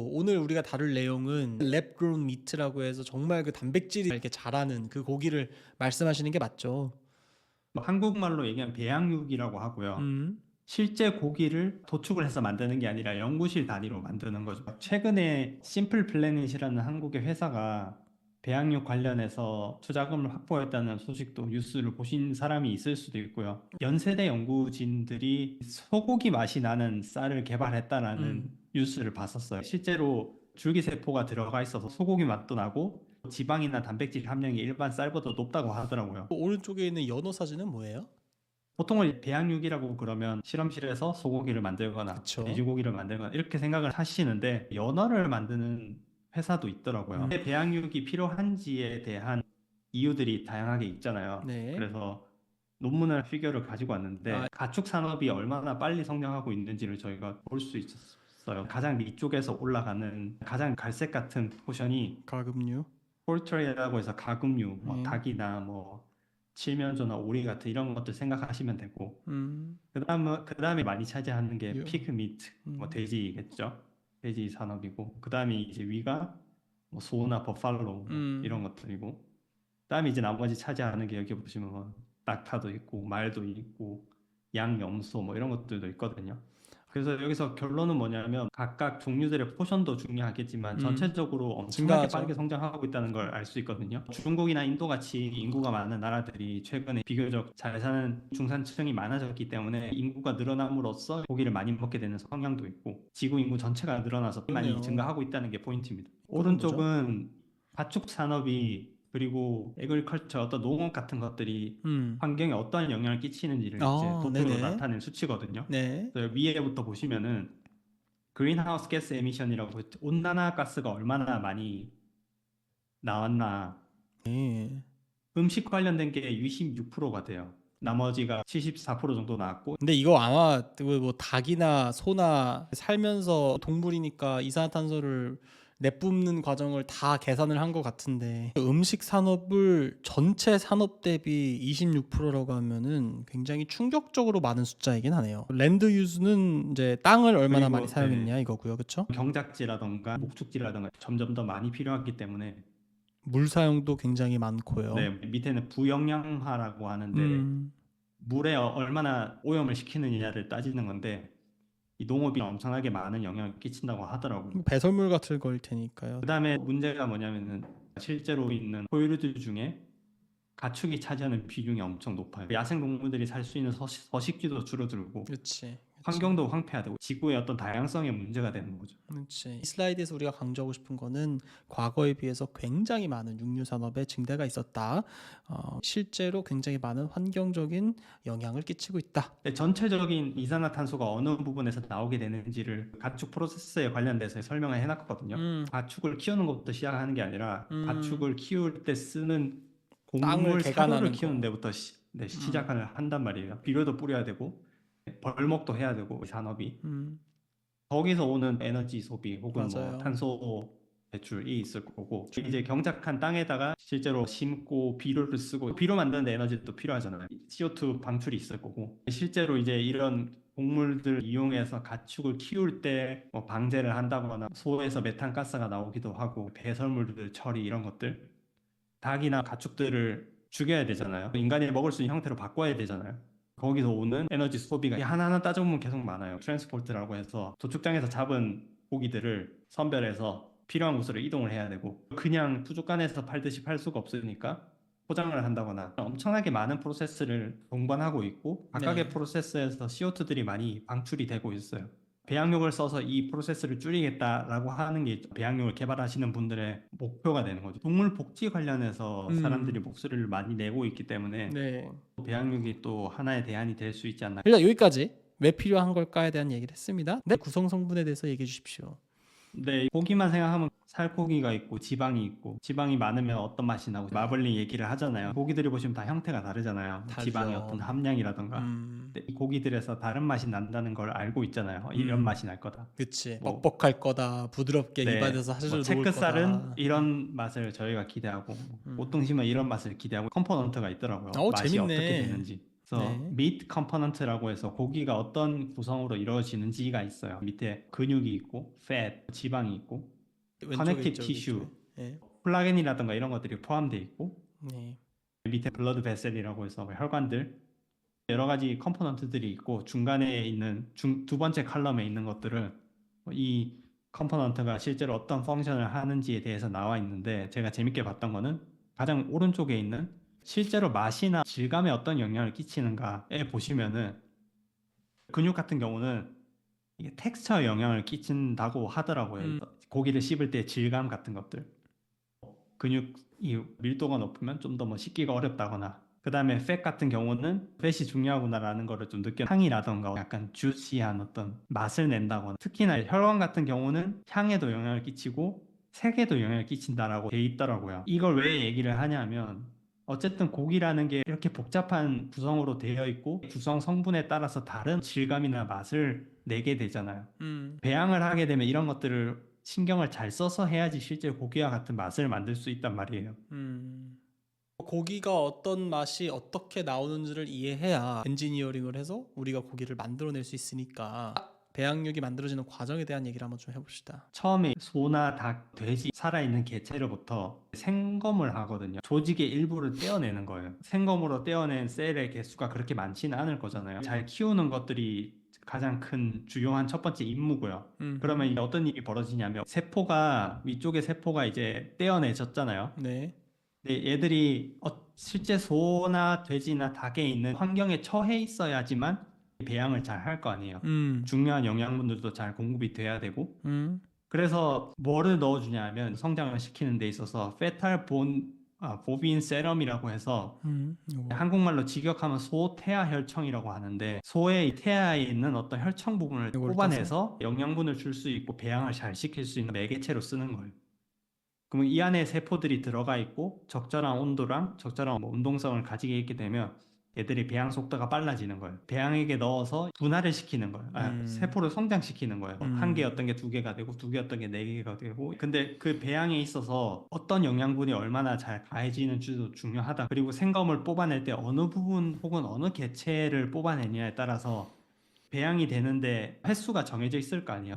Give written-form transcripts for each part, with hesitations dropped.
오늘 우리가 다룰 내용은 랩그로운 미트라고 해서 정말 그 단백질이 이렇게 자라는 그 고기를 말씀하시는 게 맞죠? 한국말로 얘기하면 배양육이라고 하고요. 음. 실제 고기를 도축을 해서 만드는 게 아니라 연구실 단위로 만드는 거죠. 최근에 심플 플래닛이라는 한국의 회사가 배양육 관련해서 투자금을 확보했다는 소식도 뉴스를 보신 사람이 있을 수도 있고요. 연세대 연구진들이 소고기 맛이 나는 쌀을 개발했다라는 뉴스를 봤었어요. 실제로 줄기세포가 들어가 있어서 소고기 맛도 나고 지방이나 단백질 함량이 일반 쌀보다 높다고 하더라고요. 오른쪽에 있는 연어 사진은 뭐예요? 보통은 배양육이라고 그러면 실험실에서 소고기를 만들거나 그쵸. 돼지고기를 만들거나 이렇게 생각을 하시는데 연어를 만드는 회사도 있더라고요. 왜 배양육이 필요한지에 대한 이유들이 다양하게 있잖아요. 네. 그래서 논문을 피규어를 가지고 왔는데 아, 가축 산업이 얼마나 빨리 성장하고 있는지를 저희가 볼 수 있었어요. 가장 밑쪽에서 올라가는 가장 갈색 같은 포션이 가금류. 폴트레이라고 해서 가금류, 뭐 네. 닭이나 뭐 칠면조나 오리 같은 이런 것들 생각하시면 되고 음. 그다음에 많이 차지하는 게 유. 피그 미트, 뭐 돼지겠죠. 돼지 산업이고 그다음에 이제 위가 뭐 소나 버팔로 뭐 이런 것들이고 그다음에 이제 나머지 차지하는 게 여기 보시면 뭐 낙타도 있고 말도 있고 양, 염소 뭐 이런 것들도 있거든요. 그래서 여기서 결론은 뭐냐면 각각 종류들의 포션도 중요하겠지만 전체적으로 엄청나게 증가하죠. 빠르게 성장하고 있다는 걸 알 수 있거든요. 중국이나 인도 같이 인구가 많은 나라들이 최근에 비교적 잘 사는 중산층이 많아졌기 때문에 인구가 늘어남으로써 고기를 많이 먹게 되는 성향도 있고 지구 인구 전체가 늘어나서 많이 그러네요. 증가하고 있다는 게 포인트입니다. 이거는 뭐죠? 오른쪽은 가축 산업이 그리고 에그리컬처 어떤 농업 같은 것들이 환경에 어떠한 영향을 끼치는지를 이제 아, 도표로 네네. 나타낸 수치거든요. 네. 그래서 위에부터 보시면은 그린하우스 가스 에미션이라고 온난화 가스가 얼마나 많이 나왔나 네. 음식 관련된 게 26%가 돼요. 나머지가 74% 정도 나왔고 근데 이거 아마 그뭐 닭이나 소나 살면서 동물이니까 이산화탄소를 내뿜는 과정을 다 계산을 한 것 같은데 음식 산업을 전체 산업 대비 26%라고 하면은 굉장히 충격적으로 많은 숫자이긴 하네요. 랜드 유즈는 이제 땅을 얼마나 많이 그리고 네, 사용했냐 이거고요. 그렇죠? 경작지라던가 목축지라던가 점점 더 많이 필요하기 때문에 물 사용도 굉장히 많고요. 네, 밑에는 부영양화라고 하는데 음. 물에 얼마나 오염을 시키느냐를 따지는 건데 이 농업이 엄청나게 많은 영향을 끼친다고 하더라고요. 배설물 같은 걸 테니까요. 그다음에 문제가 뭐냐면은 실제로 있는 포유류들 중에 가축이 차지하는 비중이 엄청 높아요. 야생 동물들이 살 수 있는 서식지도 줄어들고 그렇지. 그렇지. 환경도 황폐화되고 지구의 어떤 다양성에 문제가 되는 거죠. 그렇지. 이 슬라이드에서 우리가 강조하고 싶은 거는 과거에 비해서 굉장히 많은 육류 산업의 증대가 있었다. 실제로 굉장히 많은 환경적인 영향을 끼치고 있다. 전체적인 이산화탄소가 어느 부분에서 나오게 되는지를 가축 프로세스에 관련돼서 설명을 해놨거든요. 가축을 키우는 것부터 시작하는 게 아니라 가축을 키울 때 쓰는 땅을 곡물 사료를 개간하는 키우는 거. 데부터 시작을 한단 말이에요. 비료도 뿌려야 되고 벌목도 해야 되고 이 산업이 거기서 오는 에너지 소비 혹은 뭐 맞아요. 탄소 배출이 있을 거고 이제 경작한 땅에다가 실제로 심고 비료를 쓰고 비료 만드는데 에너지도 필요하잖아요. CO2 방출이 있을 거고 실제로 이제 이런 곡물들 이용해서 가축을 키울 때뭐 방제를 한다거나 소에서 메탄 가스가 나오기도 하고 배설물들 처리 이런 것들 닭이나 가축들을 죽여야 되잖아요. 인간이 먹을 수 있는 형태로 바꿔야 되잖아요. 거기서 오는 에너지 소비가 하나하나 따져보면 계속 많아요. 트랜스포트라고 해서 도축장에서 잡은 고기들을 선별해서 필요한 곳으로 이동을 해야 되고 그냥 수족관에서 팔듯이 팔 수가 없으니까 포장을 한다거나 엄청나게 많은 프로세스를 동반하고 있고 각각의 네. 프로세스에서 CO2들이 많이 방출이 되고 있어요. 배양육을 써서 이 프로세스를 줄이겠다라고 하는 게 배양육을 개발하시는 분들의 목표가 되는 거죠. 동물 복지 관련해서 사람들이 목소리를 많이 내고 있기 때문에 네. 배양육이 또 하나의 대안이 될 수 있지 않나. 일단 여기까지 왜 필요한 걸까에 대한 얘기를 했습니다. 네, 구성 성분에 대해서 얘기해 주십시오. 근데 고기만 생각하면 살코기가 있고 지방이 있고 지방이 많으면 어떤 맛이 나고 마블링 얘기를 하잖아요. 고기들이 보시면 다 형태가 다르잖아요. 지방의 어떤 다르죠. 함량이라던가. 근데 이 고기들에서 다른 맛이 난다는 걸 알고 있잖아요. 이런 맛이 날 거다. 그치. 뭐 뻑뻑할 거다. 부드럽게 네, 입안에서 뭐 사르르 녹을 체크살은 거다. 이런 맛을 저희가 기대하고 뭐 꽃등심은 이런 맛을 기대하고 컴포넌트가 있더라고요. 맛이 어떻게 재밌네. 되는지. 그래서 네. meat component라고 해서 고기가 어떤 구성으로 이루어지는지가 있어요. 밑에 근육이 있고, fat, 지방이 있고, 왼쪽에 connective 있죠, 여기 tissue, 왼쪽에. 네. 콜라겐이라든가 이런 것들이 포함되어 있고, 네. 밑에 blood vessel이라고 해서 혈관들, 여러 가지 컴포넌트들이 있고, 중간에 있는 두 번째 칼럼에 있는 것들은 이 컴포넌트가 실제로 어떤 펑션을 하는지에 대해서 나와 있는데, 제가 재밌게 봤던 거는 가장 오른쪽에 있는 실제로 맛이나 질감에 어떤 영향을 끼치는가에 보시면은 근육 같은 경우는 이게 텍스처에 영향을 끼친다고 하더라고요. 고기를 씹을 때 질감 같은 것들. 근육이 밀도가 높으면 좀 더 뭐 씹기가 어렵다거나 그 다음에 팻 같은 경우는 팻이 중요하구나라는 거를 좀 느껴 향이라던가 약간 주시한 어떤 맛을 낸다거나 특히나 혈관 같은 경우는 향에도 영향을 끼치고 색에도 영향을 끼친다라고 돼 있더라고요. 이걸 왜 얘기를 하냐면 어쨌든 고기라는 게 이렇게 복잡한 구성으로 되어 있고 구성 성분에 따라서 다른 질감이나 맛을 내게 되잖아요. 배양을 하게 되면 이런 것들을 신경을 잘 써서 해야지 실제 고기와 같은 맛을 만들 수 있단 말이에요. 고기가 어떤 맛이 어떻게 나오는지를 이해해야 엔지니어링을 해서 우리가 고기를 만들어낼 수 있으니까 배양육이 만들어지는 과정에 대한 얘기를 한번 좀 해봅시다. 처음에 소나 닭, 돼지, 살아있는 개체로부터 생검을 하거든요. 조직의 일부를 떼어내는 거예요. 생검으로 떼어낸 셀의 개수가 그렇게 많지는 않을 거잖아요. 잘 키우는 것들이 가장 큰 주요한 첫 번째 임무고요. 그러면 이제 어떤 일이 벌어지냐면 세포가 위쪽의 세포가 이제 떼어내졌잖아요. 네. 근데 얘들이 실제 소나 돼지나 닭에 있는 환경에 처해 있어야지만 배양을 잘 할 거 아니에요. 중요한 영양분들도 잘 공급이 돼야 되고 그래서 뭐를 넣어주냐 하면 성장을 시키는 데 있어서 페탈 보빈 세럼이라고 해서 요거. 한국말로 직역하면 소 태아 혈청이라고 하는데 소의 태아에 있는 어떤 혈청 부분을 이걸 뽑아내서 영양분을 줄 수 있고 배양을 잘 시킬 수 있는 매개체로 쓰는 거예요. 그러면 이 안에 세포들이 들어가 있고 적절한 온도랑 적절한 뭐 운동성을 가지게 있게 되면 얘들이 배양 속도가 빨라지는 거예요. 배양액에 넣어서 분할을 시키는 거예요. 세포를 성장시키는 거예요. 한 개 어떤 게 두 개가 되고 두 개 어떤 게 네 개가 되고. 근데 그 배양에 있어서 어떤 영양분이 얼마나 잘 가해지는지도 중요하다. 그리고 생검을 뽑아낼 때 어느 부분 혹은 어느 개체를 뽑아내냐에 따라서 배양이 되는데 횟수가 정해져 있을 거 아니에요.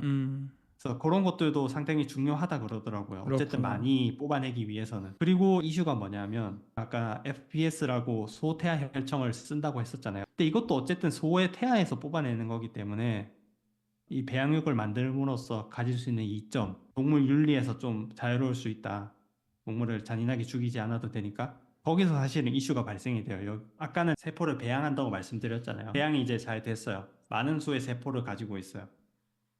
그래서 그런 것들도 상당히 중요하다 그러더라고요. 어쨌든 그렇구나. 많이 뽑아내기 위해서는. 그리고 이슈가 뭐냐면 아까 FPS라고 소 태아 혈청을 쓴다고 했었잖아요. 근데 이것도 어쨌든 소의 태아에서 뽑아내는 거기 때문에 이 배양육을 만들므로써 가질 수 있는 이점, 동물 윤리에서 좀 자유로울 수 있다. 동물을 잔인하게 죽이지 않아도 되니까 거기서 사실은 이슈가 발생이 돼요. 아까는 세포를 배양한다고 말씀드렸잖아요. 배양이 이제 잘 됐어요. 많은 수의 세포를 가지고 있어요.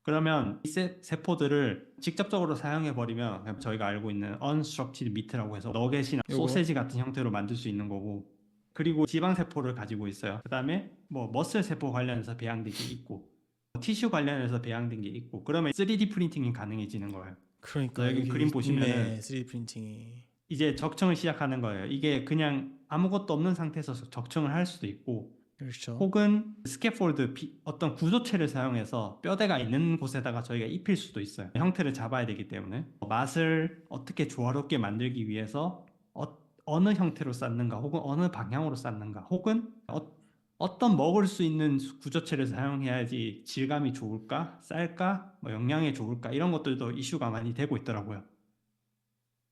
그러면 이 세포들을 직접적으로 사용해 버리면 저희가 알고 있는 unstructured meat라고 해서 너겟이나 요거. 소세지 같은 형태로 만들 수 있는 거고 그리고 지방 세포를 가지고 있어요. 그다음에 뭐 머슬 세포 관련해서 배양된 게 있고 티슈 관련해서 배양된 게 있고 그러면 3D 프린팅이 가능해지는 거예요. 그러니까 여기 그림 보시면은 3D 프린팅이. 이제 적층을 시작하는 거예요. 이게 그냥 아무것도 없는 상태에서 적층을 할 수도 있고 그렇죠. 혹은 스캐폴드 어떤 구조체를 사용해서 뼈대가 있는 곳에다가 저희가 입힐 수도 있어요. 형태를 잡아야 되기 때문에 맛을 어떻게 조화롭게 만들기 위해서 어느 형태로 쌓는가 혹은 어느 방향으로 쌓는가 혹은 어떤 먹을 수 있는 구조체를 사용해야지 질감이 좋을까 쌀까 뭐 영양에 좋을까 이런 것들도 이슈가 많이 되고 있더라고요.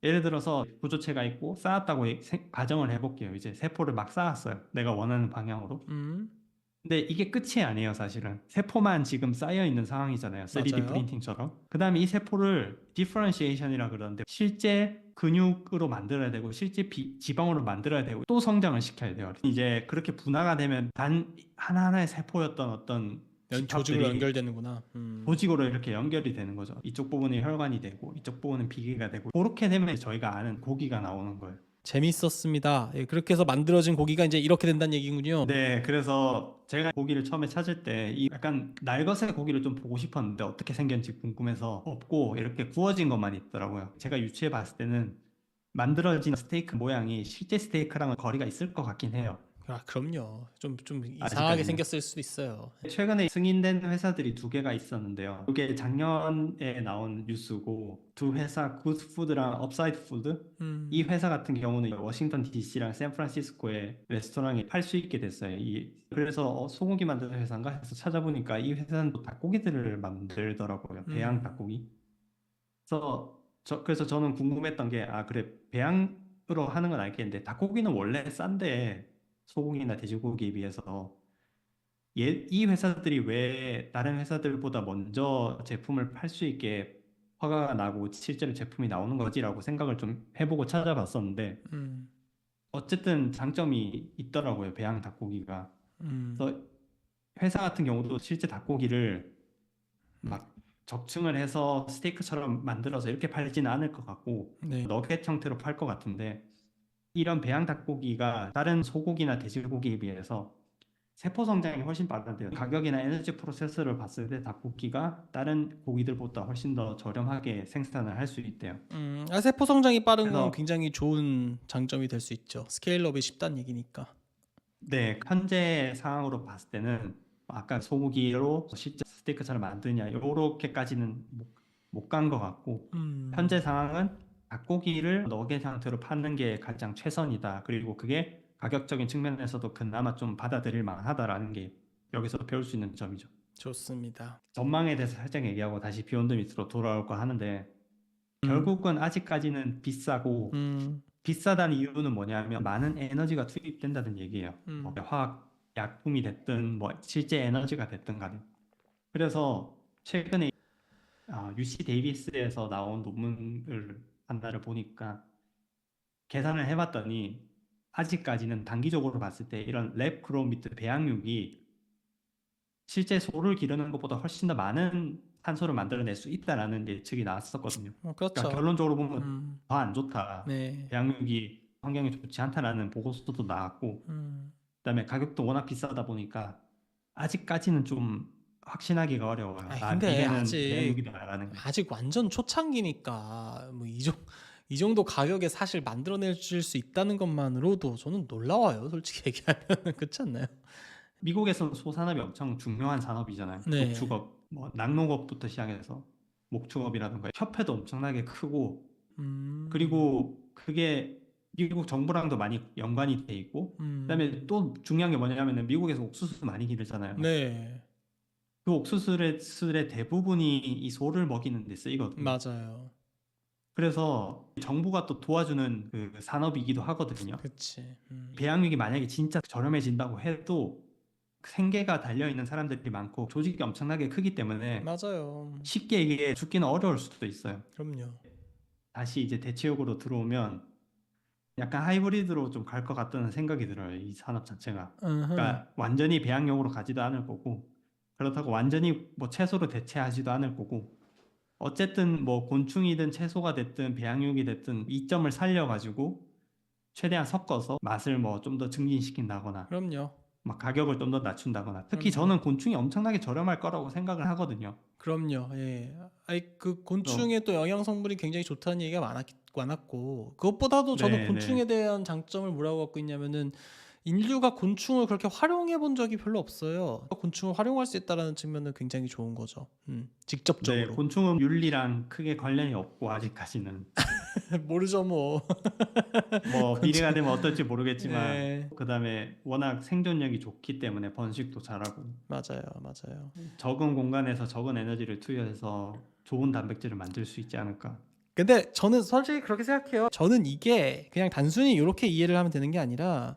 예를 들어서 구조체가 있고 쌓았다고 가정을 해볼게요. 이제 세포를 막 쌓았어요. 내가 원하는 방향으로. 근데 이게 끝이 아니에요, 사실은. 세포만 지금 쌓여 있는 상황이잖아요. 3D 맞아요. 프린팅처럼. 그 다음에 이 세포를 디퍼런시에이션이라 그러는데 실제 근육으로 만들어야 되고 실제 지방으로 만들어야 되고 또 성장을 시켜야 돼요. 이제 그렇게 분화가 되면 단 하나하나의 세포였던 어떤 조직으로 집합들이 연결되는구나. 조직으로 이렇게 연결이 되는 거죠. 이쪽 부분이 혈관이 되고 이쪽 부분은 비계가 되고 그렇게 되면 저희가 아는 고기가 나오는 거예요. 재밌었습니다. 예, 그렇게 해서 만들어진 고기가 이제 이렇게 된다는 얘기군요. 네, 그래서 제가 고기를 처음에 찾을 때 이 약간 날것의 고기를 좀 보고 싶었는데 어떻게 생겼는지 궁금해서 없고 이렇게 구워진 것만 있더라고요. 제가 유추해 봤을 때는 만들어진 스테이크 모양이 실제 스테이크랑은 거리가 있을 것 같긴 해요. 그럼요. 좀 이상하게 아직까지는. 생겼을 수도 있어요. 최근에 승인된 회사들이 두 개가 있었는데요. 이게 작년에 나온 뉴스고 두 회사 굿푸드랑 업사이드 푸드 이 회사 같은 경우는 워싱턴 DC랑 샌프란시스코의 레스토랑에 팔 수 있게 됐어요. 그래서 소고기 만드는 회사인가 해서 찾아보니까 이 회사는 또 닭고기들을 만들더라고요. 배양 닭고기. 그래서 저는 궁금했던 게 그래 배양으로 하는 건 알겠는데 닭고기는 원래 싼데 소고기나 돼지고기에 비해서 이 회사들이 왜 다른 회사들보다 먼저 제품을 팔 수 있게 허가가 나고 실제로 제품이 나오는 거지라고 생각을 좀 해보고 찾아봤었는데 음, 어쨌든 장점이 있더라고요. 배양 닭고기가. 음, 그래서 회사 같은 경우도 실제 닭고기를 막 적층을 해서 스테이크처럼 만들어서 이렇게 팔지는 않을 것 같고 네. 너겟 형태로 팔 것 같은데 이런 배양 닭고기가 다른 소고기나 돼지고기에 비해서 세포 성장이 훨씬 빠른데요. 가격이나 에너지 프로세스를 봤을 때 닭고기가 다른 고기들보다 훨씬 더 저렴하게 생산을 할 수 있대요. 세포 성장이 빠른 건 그래서 굉장히 좋은 장점이 될 수 있죠. 스케일업이 쉽다는 얘기니까. 네, 현재 상황으로 봤을 때는 아까 소고기로 실제 스테이크처럼 만드냐 이렇게까지는 못 간 것 같고 현재 상황은 닭고기를 너겟 상태로 파는 게 가장 최선이다. 그리고 그게 가격적인 측면에서도 그나마 좀 받아들일 만하다라는 게 여기서 배울 수 있는 점이죠. 좋습니다. 전망에 대해서 살짝 얘기하고 다시 비욘드 미트로 돌아올까 하는데 결국은 아직까지는 비싸고 음, 비싸다는 이유는 뭐냐면 많은 에너지가 투입된다는 얘기예요. 뭐 화학 약품이 됐든 뭐 실제 에너지가 됐든 간에. 그래서 최근에 UC 데이비스에서 나온 논문을 하나를 보니까 계산을 해봤더니 아직까지는 단기적으로 봤을 때 이런 랩 그로우 미트 배양육이 실제 소를 기르는 것보다 훨씬 더 많은 탄소를 만들어낼 수 있다라는 예측이 나왔었거든요. 그러니까 그렇죠. 결론적으로 보면 더 안 좋다. 네. 배양육이 환경에 좋지 않다라는 보고서도 나왔고, 그다음에 가격도 워낙 비싸다 보니까 아직까지는 좀 확신하기가 어려워요. 근데 미래는 배양육이다라는 게. 아직 완전 초창기니까 뭐 이 정도 가격에 사실 만들어낼 수 있다는 것만으로도 저는 놀라워요. 솔직히 얘기하면 그렇지 않나요? 미국에서는 소산업이 엄청 중요한 산업이잖아요. 네. 목축업, 뭐 낙농업부터 시작해서 목축업이라든가 협회도 엄청나게 크고 그리고 그게 미국 정부랑도 많이 연관이 돼 있고 그다음에 또 중요한 게 뭐냐면은 미국에서 옥수수 많이 기르잖아요. 네. 그 옥수수의 대부분이 이 소를 먹이는 데 쓰이거든요. 맞아요. 그래서 정부가 또 도와주는 그 산업이기도 하거든요. 그치. 배양육이 만약에 진짜 저렴해진다고 해도 생계가 달려있는 사람들이 많고 조직이 엄청나게 크기 때문에 맞아요. 쉽게 이게 죽기는 어려울 수도 있어요. 그럼요. 다시 이제 대체육으로 들어오면 약간 하이브리드로 좀 갈 것 같다는 생각이 들어요. 이 산업 자체가. 그러니까 완전히 배양용으로 가지도 않을 거고 그렇다고 완전히 뭐 채소로 대체하지도 않을 거고 어쨌든 뭐 곤충이든 채소가 됐든 배양육이 됐든 이점을 살려가지고 최대한 섞어서 맛을 뭐 좀 더 증진시킨다거나 그럼요. 막 가격을 좀 더 낮춘다거나 특히 그럼요. 저는 곤충이 엄청나게 저렴할 거라고 생각을 하거든요. 그럼요. 예. 그 그래서 곤충의 또 영양 성분이 굉장히 좋다는 얘기가 많았고 그것보다도 저는 곤충에 네. 대한 장점을 뭐라고 갖고 있냐면은 인류가 곤충을 그렇게 활용해 본 적이 별로 없어요. 곤충을 활용할 수 있다라는 측면은 굉장히 좋은 거죠. 네, 직접적으로. 곤충은 윤리랑 크게 관련이 없고 아직까지는 모르죠 뭐. 뭐 곤충. 미래가 되면 어떨지 모르겠지만 예. 그다음에 워낙 생존력이 좋기 때문에 번식도 잘하고 맞아요. 적은 공간에서 적은 에너지를 투여해서 좋은 단백질을 만들 수 있지 않을까. 근데 저는 솔직히 그렇게 생각해요. 저는 이게 그냥 단순히 이렇게 이해를 하면 되는 게 아니라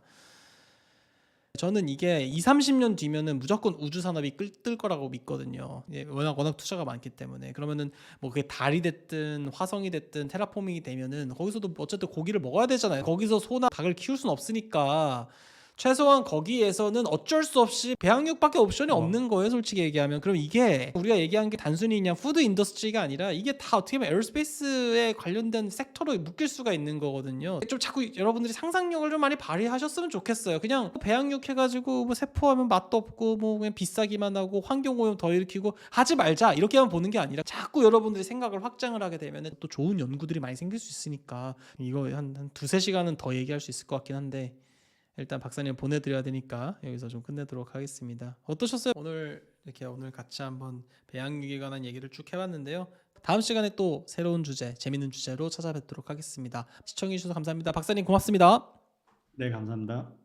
저는 이게 2, 30년 뒤면은 무조건 우주 산업이 뜰 거라고 믿거든요. 워낙 투자가 많기 때문에. 그러면은 뭐 그게 달이 됐든 화성이 됐든 테라포밍이 되면은 거기서도 어쨌든 고기를 먹어야 되잖아요. 거기서 소나 닭을 키울 수는 없으니까 최소한 거기에서는 어쩔 수 없이 배양육밖에 옵션이 없는 거예요, 솔직히 얘기하면. 그럼 이게 우리가 얘기한 게 단순히 그냥 푸드 인더스트리가 아니라 이게 다 어떻게 보면 에어스페이스에 관련된 섹터로 묶일 수가 있는 거거든요. 좀 자꾸 여러분들이 상상력을 좀 많이 발휘하셨으면 좋겠어요. 그냥 배양육 해가지고 뭐 세포하면 맛도 없고 뭐 그냥 비싸기만 하고 환경오염 더 일으키고 하지 말자 이렇게만 보는 게 아니라 자꾸 여러분들이 생각을 확장을 하게 되면 또 좋은 연구들이 많이 생길 수 있으니까 이거 한 두세 시간은 더 얘기할 수 있을 것 같긴 한데 일단 박사님 보내드려야 되니까 여기서 좀 끝내도록 하겠습니다. 어떠셨어요? 오늘 같이 한번 배양육에 관한 얘기를 쭉 해봤는데요. 다음 시간에 또 새로운 주제, 재밌는 주제로 찾아뵙도록 하겠습니다. 시청해주셔서 감사합니다. 박사님 고맙습니다. 네, 감사합니다.